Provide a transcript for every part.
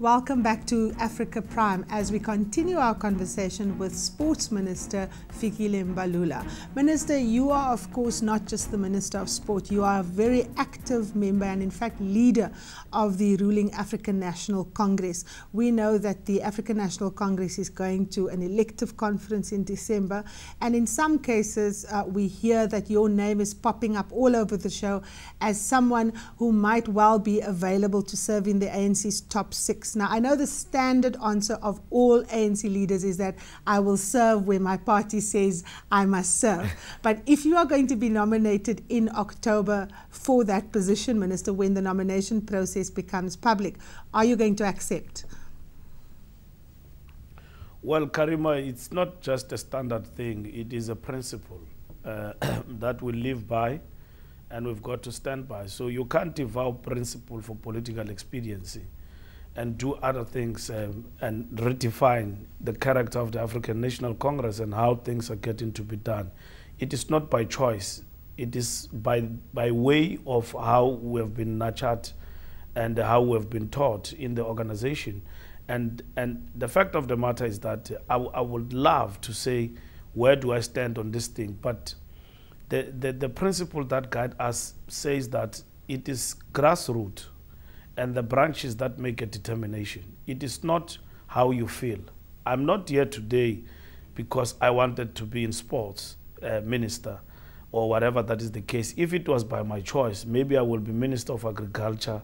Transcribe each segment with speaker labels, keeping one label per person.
Speaker 1: Welcome back to Africa Prime as we continue our conversation with Sports Minister Fikile Mbalula. Minister, you are of course not just the Minister of Sport, you are a very active member and in fact leader of the ruling African National Congress. We know that the African National Congress is going to an elective conference in December, and in some cases we hear that your name is popping up all over the show as someone who might well be available to serve in the ANC's top 6. Now, I know the standard answer of all ANC leaders is that I will serve where my party says I must serve. But if you are going to be nominated in October for that position, Minister, when the nomination process becomes public, are you going to accept?
Speaker 2: Well, Karima, it's not just a standard thing. It is a principle that we live by and we've got to stand by. So you can't devote principle for political expediency and do other things and redefine the character of the African National Congress and how things are getting to be done. It is not by choice. It is by way of how we have been nurtured and how we have been taught in the organization. And the fact of the matter is that I would love to say, where do I stand on this thing? But the principle that guides us says that it is grassroots and the branches that make a determination. It is not how you feel. I'm not here today because I wanted to be in sports minister or whatever that is the case. If it was by my choice, maybe I will be Minister of Agriculture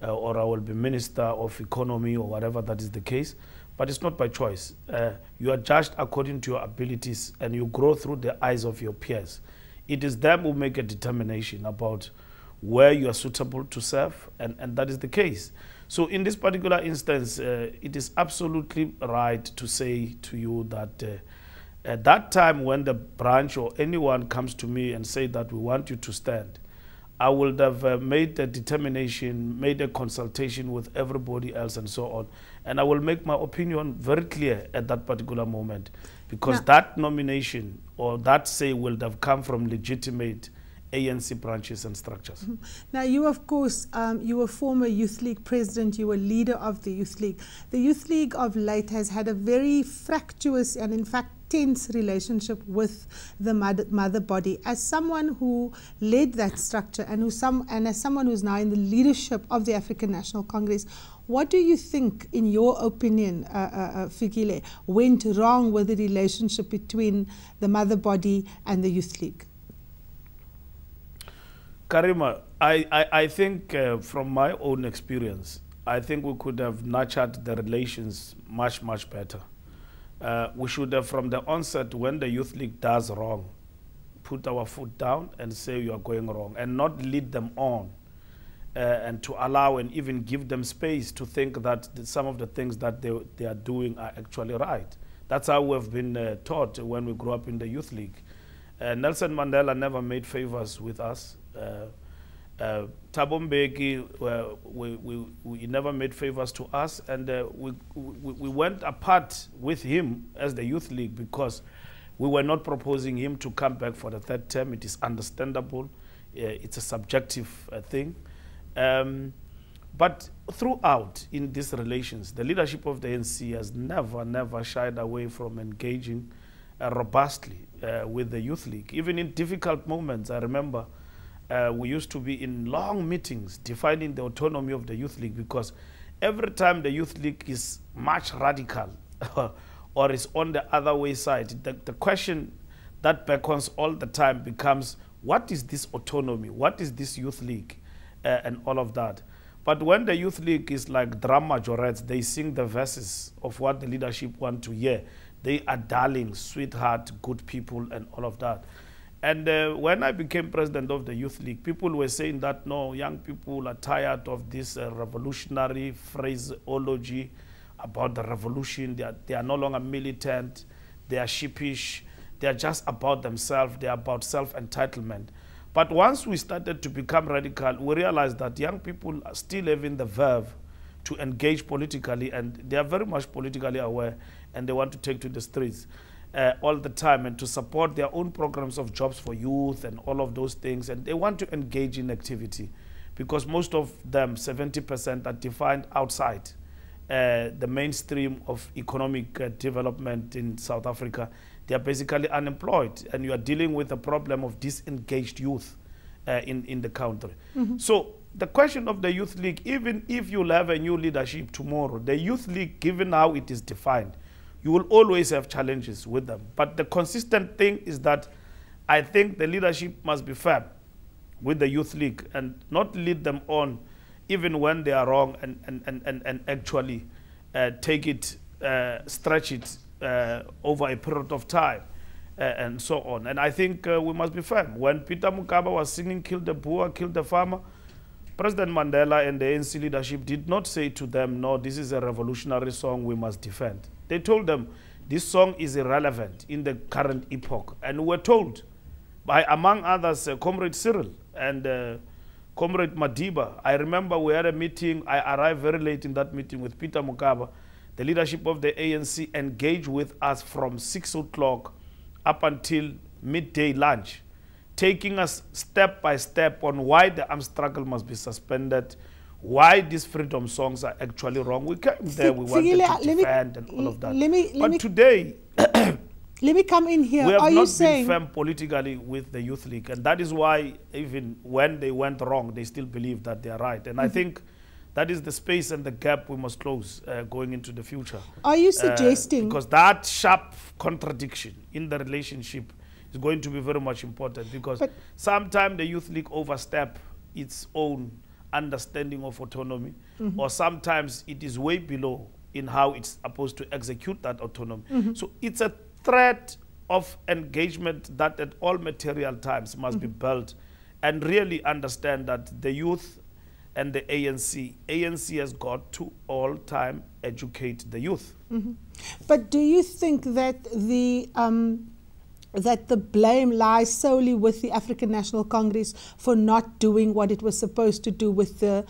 Speaker 2: or I will be Minister of Economy or whatever that is the case. But it's not by choice. You are judged according to your abilities and you grow through the eyes of your peers. It is them who make a determination about where you are suitable to serve, and that is the case. So in this particular instance, it is absolutely right to say to you that at that time when the branch or anyone comes to me and say that we want you to stand, I would have made a determination, made a consultation with everybody else and so on, and I will make my opinion very clear at that particular moment, because that nomination or that say will have come from legitimate ANC branches and structures.
Speaker 1: Now, you, of course, you were former Youth League president, you were leader of the Youth League. The Youth League of late has had a very fractious and, in fact, tense relationship with the mother body. As someone who led that structure and as someone who's now in the leadership of the African National Congress, what do you think, in your opinion, Fikile, went wrong with the relationship between the mother body and the Youth League?
Speaker 2: Karima, I think from my own experience, I think we could have nurtured the relations much, much better. We should have, from the onset, when the Youth League does wrong, put our foot down and say you are going wrong, and not lead them on, and to allow and even give them space to think that some of the things that they are doing are actually right. That's how we have been taught when we grew up in the Youth League. Nelson Mandela never made favors with us. Thabo Mbeki, we never made favors to us, and we went apart with him as the Youth League because we were not proposing him to come back for the third term. It is understandable. It's a subjective thing. But throughout in these relations, the leadership of the ANC has never shied away from engaging robustly with the Youth League. Even in difficult moments, I remember we used to be in long meetings defining the autonomy of the Youth League, because every time the Youth League is much radical or is on the other way side, the question that beckons all the time becomes, what is this autonomy? What is this Youth League? And all of that. But when the Youth League is like drum majorettes, they sing the verses of what the leadership want to hear. They are darling, sweetheart, good people, and all of that. And when I became president of the Youth League, people were saying that, no, young people are tired of this revolutionary phraseology about the revolution. They are no longer militant. They are sheepish. They are just about themselves. They are about self-entitlement. But once we started to become radical, we realized that young people are still having the verve to engage politically, and they are very much politically aware, and they want to take to the streets all the time and to support their own programs of jobs for youth and all of those things, and they want to engage in activity because most of them, 70%, are defined outside the mainstream of economic development in South Africa, they are basically unemployed, and you are dealing with a problem of disengaged youth in the country. So the question of the Youth League, even if you'll have a new leadership tomorrow, the Youth League, given how it is defined, you will always have challenges with them. But the consistent thing is that I think the leadership must be firm with the Youth League and not lead them on even when they are wrong, and actually take it, stretch it over a period of time and so on. And I think we must be firm. When Peter Mokaba was singing "Kill the Boer, Kill the Farmer," President Mandela and the ANC leadership did not say to them, no, this is a revolutionary song we must defend. They told them this song is irrelevant in the current epoch. And we were told by, among others, Comrade Cyril and Comrade Madiba. I remember we had a meeting. I arrived very late in that meeting with Peter Mokaba. The leadership of the ANC engaged with us from 6 o'clock up until midday lunch, taking us step by step on why the armed struggle must be suspended, why these freedom songs are actually wrong. We came there, we wanted to defend and all of that. But today,
Speaker 1: let me come in here.
Speaker 2: We have not been firm politically with the Youth League, and that is why even when they went wrong, they still believe that they are right. And I think that is the space and the gap we must close going into the future.
Speaker 1: Are you suggesting?
Speaker 2: Because that sharp contradiction in the relationship is going to be very much important, because sometimes the Youth League overstep its own understanding of autonomy, or sometimes it is way below in how it's supposed to execute that autonomy. So it's a thread of engagement that at all material times must be built, and really understand that the youth and the ANC has got to all time educate the youth.
Speaker 1: But do you think that the blame lies solely with the African National Congress for not doing what it was supposed to do with the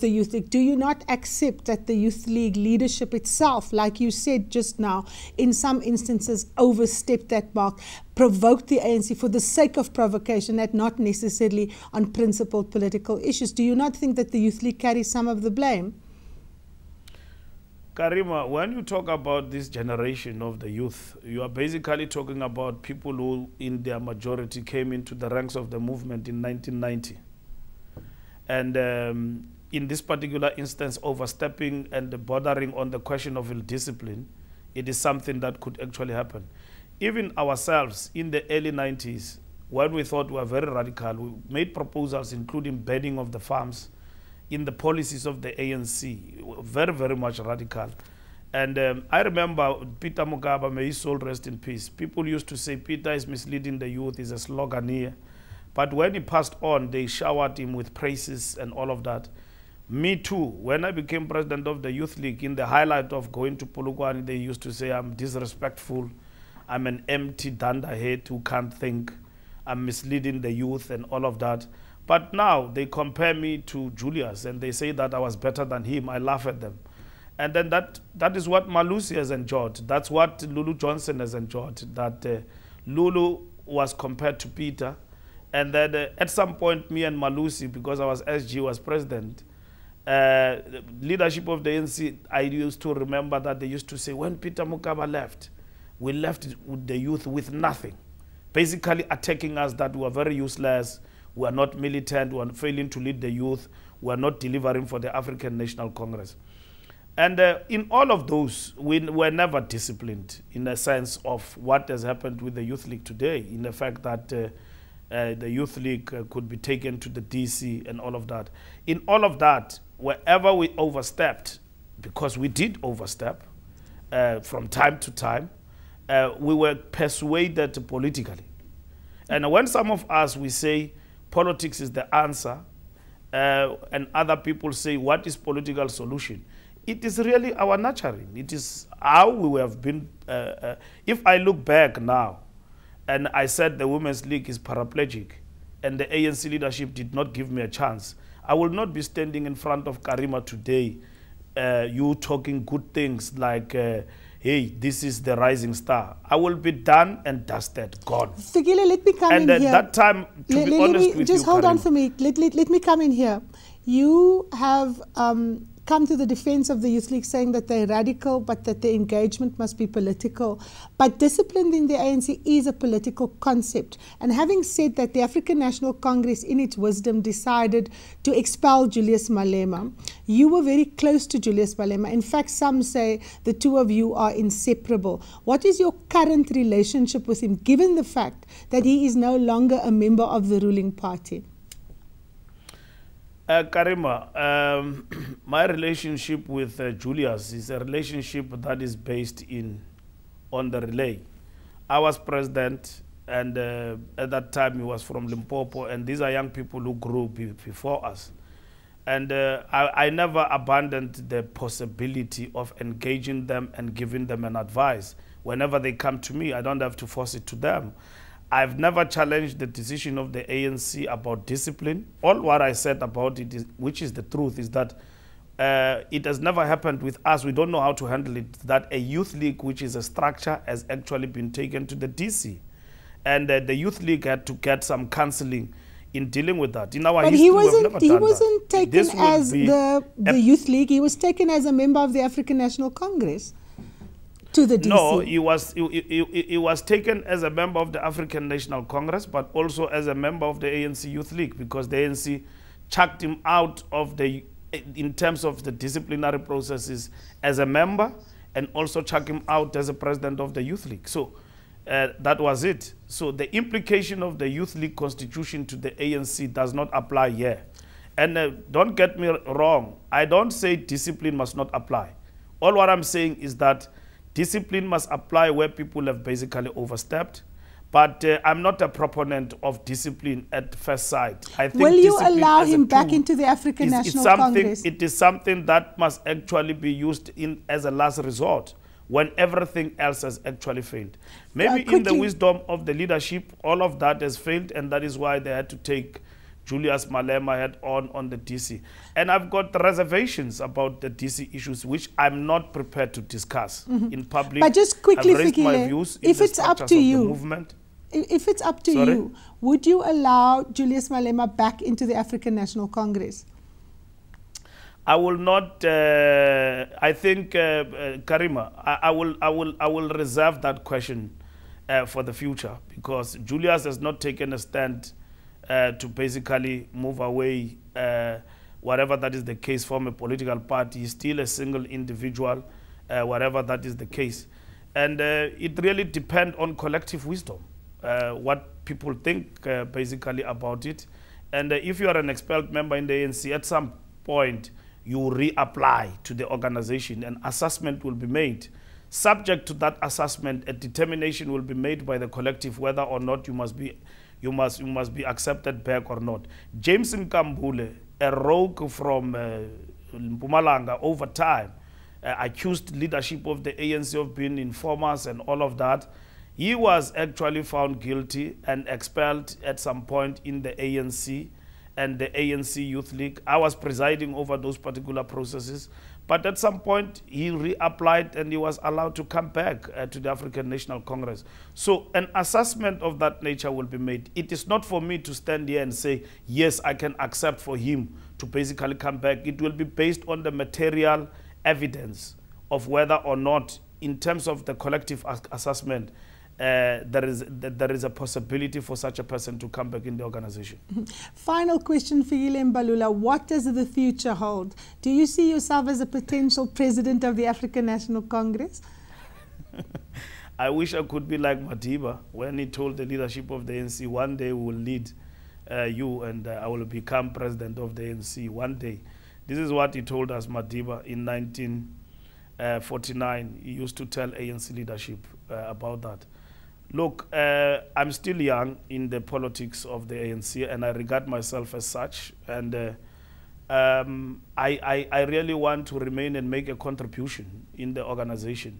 Speaker 1: Youth League? Do you not accept that the Youth League leadership itself, like you said just now, in some instances overstepped that mark, provoked the ANC for the sake of provocation and not necessarily on principled political issues? Do you not think that the Youth League carries some of the blame?
Speaker 2: Karima, when you talk about this generation of the youth, you are basically talking about people who in their majority came into the ranks of the movement in 1990. And in this particular instance, overstepping and bordering on the question of ill-discipline, it is something that could actually happen. Even ourselves in the early 90s, when we thought we were very radical, we made proposals including banning of the farms in the policies of the ANC, very, very much radical. And I remember Peter Mokaba, may his soul rest in peace. People used to say Peter is misleading the youth, he's a sloganeer. But when he passed on, they showered him with praises and all of that. Me too, when I became president of the Youth League, in the highlight of going to Polokwane, they used to say I'm disrespectful, I'm an empty dunderhead who can't think, I'm misleading the youth and all of that. But now they compare me to Julius and they say that I was better than him. I laugh at them. And then that is what Malusi has enjoyed. That's what Lulu Johnson has enjoyed, that Lulu was compared to Peter. And then at some point, me and Malusi, because I was SG, was president, leadership of the ANC, I used to remember that they used to say, when Peter Mokaba left, we left with the youth with nothing. Basically attacking us that we were very useless, we are not militant, we are failing to lead the youth, we are not delivering for the African National Congress. And in all of those, we were never disciplined in the sense of what has happened with the Youth League today, in the fact that the Youth League could be taken to the DC and all of that. In all of that, wherever we overstepped, because we did overstep from time to time, we were persuaded politically. And when some of us, we say, politics is the answer, and other people say, what is political solution? It is really our nurturing. It is how we have been. If I look back now, and I said the Women's League is paraplegic, and the ANC leadership did not give me a chance, I will not be standing in front of Karima today, you talking good things like, hey, this is the rising star. I will be done and dusted, gone.
Speaker 1: Fikile, let me come in here.
Speaker 2: And at that time, to be honest with you,
Speaker 1: just hold on for me. Let me come in here. You have come to the defense of the Youth League, saying that they're radical, but that the engagement must be political. But discipline in the ANC is a political concept. And having said that, the African National Congress, in its wisdom, decided to expel Julius Malema. You were very close to Julius Malema. In fact, some say the two of you are inseparable. What is your current relationship with him, given the fact that he is no longer a member of the ruling party?
Speaker 2: Karima, my relationship with Julius is a relationship that is based on the relay. I was president, and at that time he was from Limpopo, and these are young people who grew before us. And I never abandoned the possibility of engaging them and giving them an advice. Whenever they come to me, I don't have to force it to them. I've never challenged the decision of the ANC about discipline. All what I said about it, which is the truth, is that it has never happened with us. We don't know how to handle it. That a youth league, which is a structure, has actually been taken to the DC. And the youth league had to get some counseling in dealing with that. In our history,
Speaker 1: he wasn't taken as the youth league. He was taken as a member of the African National Congress. To the DC.
Speaker 2: No, he was taken as a member of the African National Congress, but also as a member of the ANC Youth League, because the ANC chucked him out of in terms of the disciplinary processes as a member, and also chucked him out as a president of the Youth League. So that was it. So the implication of the Youth League constitution to the ANC does not apply here. And don't get me wrong, I don't say discipline must not apply. All what I'm saying is that discipline must apply where people have basically overstepped. But I'm not a proponent of discipline at first sight. I think
Speaker 1: will you allow him back into the African National Congress?
Speaker 2: It is something that must actually be used as a last resort when everything else has actually failed. Maybe in the wisdom of the leadership, all of that has failed, and that is why they had to take Julius Malema head on the DC. And I've got
Speaker 1: reservations
Speaker 2: about the DC issues, which I'm not prepared to discuss in public.
Speaker 1: But just quickly,
Speaker 2: Fikile,
Speaker 1: if it's up to you, if it's up to you, would you allow Julius Malema back into the African National Congress?
Speaker 2: I will not. I think, Karima, I will reserve that question for the future, because Julius has not taken a stand to basically move away, whatever that is the case, from a political party. He's still a single individual, whatever that is the case. And it really depends on collective wisdom, what people think basically about it. And if you are an expelled member in the ANC, at some point you reapply to the organization, and assessment will be made. Subject to that assessment, a determination will be made by the collective whether or not you must be accepted back or not. James Nkambule, a rogue from Mpumalanga, over time accused leadership of the ANC of being informers and all of that. He was actually found guilty and expelled at some point in the ANC and the ANC Youth League. I was presiding over those particular processes. But at some point, he reapplied and he was allowed to come back to the African National Congress. So an assessment of that nature will be made. It is not for me to stand here and say, yes, I can accept for him to basically come back. It will be based on the material evidence of whether or not, in terms of the collective assessment, there is a possibility for such a person to come back in the organization.
Speaker 1: Final question, Fikile Mbalula. What does the future hold? Do you see yourself as a potential president of the African National Congress?
Speaker 2: I wish I could be like Madiba when he told the leadership of the ANC, one day we will lead you and I will become president of the ANC one day. This is what he told us, Madiba, in 1949. He used to tell ANC leadership about that. Look, I'm still young in the politics of the ANC, and I regard myself as such. And I really want to remain and make a contribution in the organization.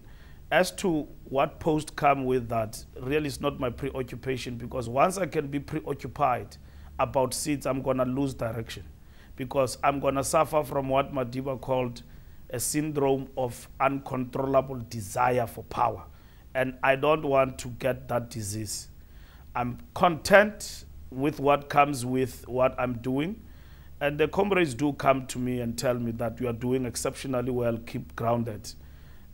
Speaker 2: As to what post come with that, really is not my preoccupation, because once I can be preoccupied about seats, I'm going to lose direction, because I'm going to suffer from what Madiba called a syndrome of uncontrollable desire for power. And I don't want to get that disease. I'm content with what comes with what I'm doing. And the comrades do come to me and tell me that you are doing exceptionally well, keep grounded.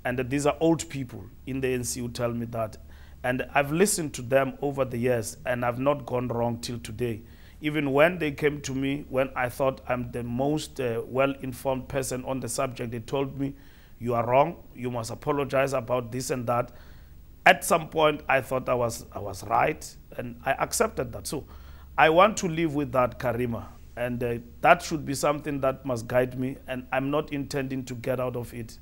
Speaker 2: And these are old people in the ANC who tell me that. And I've listened to them over the years, and I've not gone wrong till today. Even when they came to me, when I thought I'm the most well-informed person on the subject, they told me, you are wrong, you must apologize about this and that. At some point, I thought I was right, and I accepted that. So I want to live with that, Karima, and that should be something that must guide me, and I'm not intending to get out of it.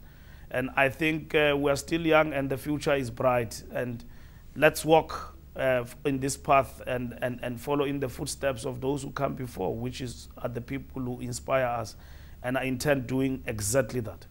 Speaker 2: And I think we're still young, and the future is bright, and let's walk in this path and follow in the footsteps of those who come before, which are the people who inspire us. And I intend doing exactly that.